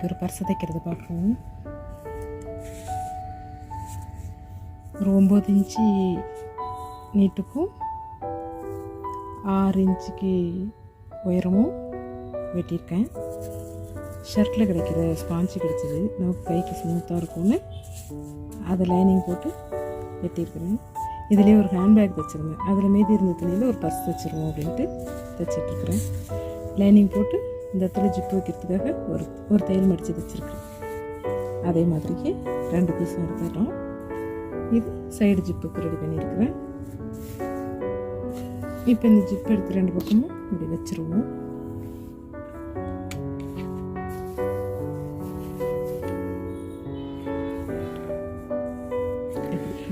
இன்றைக்கி ஒரு பர்ஸை தைக்கிறத பார்ப்போம். ஒரு 9 இன்ச்சு நீட்டுக்கும் 6 இன்ச்சுக்கு உயரமும் வெட்டியிருக்கேன். ஷர்ட்டில் கிடைக்கிற ஸ்பாஞ்சு கிடச்சிது, நமக்கு கைக்கு ஸ்மூத்தாக இருக்கும்னு அதை லைனிங் போட்டு வெட்டியிருக்கிறேன். இதிலே ஒரு ஹேண்ட்பேக் தைச்சிருந்தேன், அதில் மீதி இருந்த துணியில் ஒரு பர்ஸ் தைச்சிருவோம் அப்படின்ட்டு தைச்சிட்ருக்குறேன். லைனிங் போட்டு இந்த இடத்துல ஜிப்பு வைக்கிறதுக்காக ஒரு தையல் மடித்து தைச்சிருக்கிறேன். அதே மாதிரிக்கு 2 பீஸும் எடுத்துட்டோம். இது சைடு ஜிப்புக்கு ரெடி பண்ணியிருக்கிறேன். இப்போ இந்த ஜிப் எடுத்து 2 பக்கமும் இப்படி வச்சுருவோம்.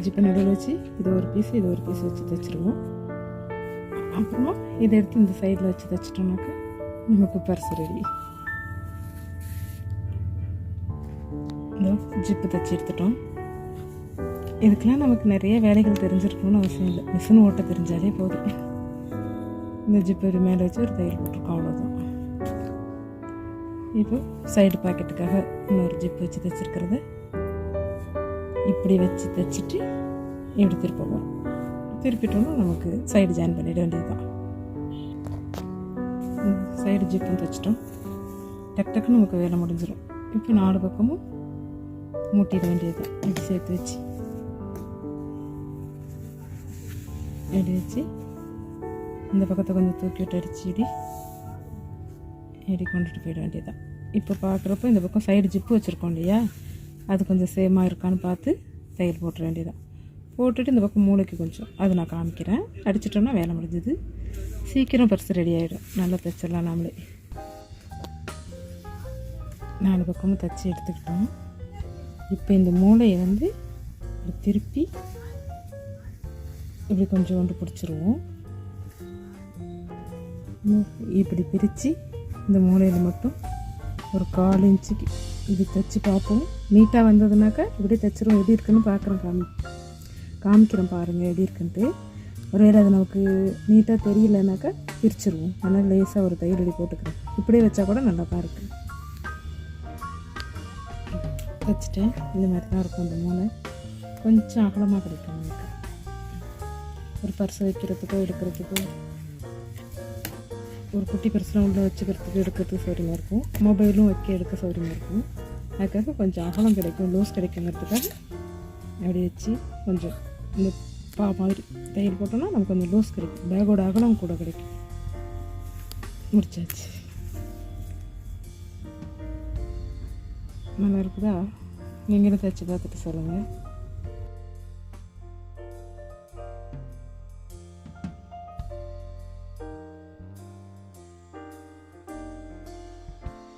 ஜிப்பை நடுவில் வச்சு இது ஒரு பீஸ் வச்சு தைச்சிருவோம். அப்புறமா இதை எடுத்து இந்த சைடில் வச்சு தைச்சிட்டோம்னாக்கா நமக்கு பர்ஸ் ரெடி. இந்த ஜிப்பு தைச்சி எடுத்துட்டோம். இதுக்கெலாம் நமக்கு நிறைய வேலைகள் தெரிஞ்சிருக்கணும்னு அவசியம் இல்லை, மிஷின் ஓட்ட தெரிஞ்சாலே போதும். இந்த ஜிப்பு ஒரு மேலே வச்சு ஒரு தையல் போட்டிருக்கோம், அவ்வளோதான். இப்போ சைடு பாக்கெட்டுக்காக இன்னொரு ஜிப்பு வச்சு தைச்சிருக்கிறத இப்படி வச்சு தைச்சிட்டு இப்படி திருப்ப போகிறோம். திருப்பிட்டோம்னா நமக்கு சைடு ஜாயின் பண்ணிட வேண்டியது தான். சைடு ஜிப்பும் தைச்சிட்டோம். டக்குன்னு நமக்கு வேலை முடிஞ்சிடும். இப்போ 4 பக்கமும் மூட்டிட வேண்டியது தான். இப்படி சேர்த்து வச்சு இப்படி வச்சு இந்த பக்கத்தை கொஞ்சம் தூக்கி விட்டு அடிச்சு இப்படி கொண்டுட்டு போயிட வேண்டியது தான். இப்போ பார்க்குறப்போ இந்த பக்கம் சைடு ஜிப்பு வச்சுருக்கோம் இல்லையா, அது கொஞ்சம் சேமாக இருக்கான்னு பார்த்து தையல் போட்டுற வேண்டியதான். போட்டுட்டு இந்த பக்கம் மூளைக்கு கொஞ்சம் அது நான் காமிக்கிறேன். அடிச்சிட்டோம்னா வேலை முடிஞ்சது. சீக்கிரம் பர்ஸ் ரெடி ஆகிடும். நல்லா தைச்சிடலாம். நாமளே 4 பக்கமும் தைச்சி எடுத்துக்கிட்டோம். இப்போ இந்த மூளையை வந்து இப்படி திருப்பி இப்படி கொஞ்சோண்டு பிடிச்சிருவோம். இப்படி பிரித்து இந்த மூளையில் மட்டும் ஒரு 1/4 இன்ச்சுக்கு இப்படி தைச்சி பார்ப்போம். நீட்டாக வந்ததுனாக்கா இப்படி தைச்சிரும். எப்படி இருக்குன்னு காமிக்கிறேன் பாருங்கள் எப்படி இருக்குன்ட்டு. ஒருவேளை அது நமக்கு நீட்டாக தெரியலனாக்கா பிரிச்சுருவோம். ஆனால் லேசாக ஒரு தையல் ரெடி போட்டுக்கிறேன். இப்படியே வச்சா கூட நல்லா தான் இருக்குது. வச்சுட்டேன். இந்த மாதிரி தான் இருக்கும். இந்த மூளை கொஞ்சம் அகலமாக கிடைக்கும் நமக்கு. ஒரு பர்ஸை வைக்கிறதுக்கோ எடுக்கிறதுக்கோ, ஒரு குட்டி பர்ஸ்லாம் உள்ளே வச்சுக்கிறதுக்கு எடுக்கிறதுக்கு சௌரியமாக இருக்கும். மொபைலும் எடுக்க சௌரியமாக இருக்கும். அதுக்காக கொஞ்சம் அகலம் கிடைக்கும், லூஸ் கிடைக்குங்கிறதுக்காக அப்படி வச்சு கொஞ்சம் இந்த மாதிரி தையல் போட்டோம்னா நமக்கு கொஞ்சம் லூஸ் கிடைக்கும். பேக்கோட அகலம் கூட கிடைக்கும். முடிச்சாச்சு. நல்லா இருக்குதா? நீங்களும் தைச்சி பார்த்துட்டு சொல்லுங்கள்.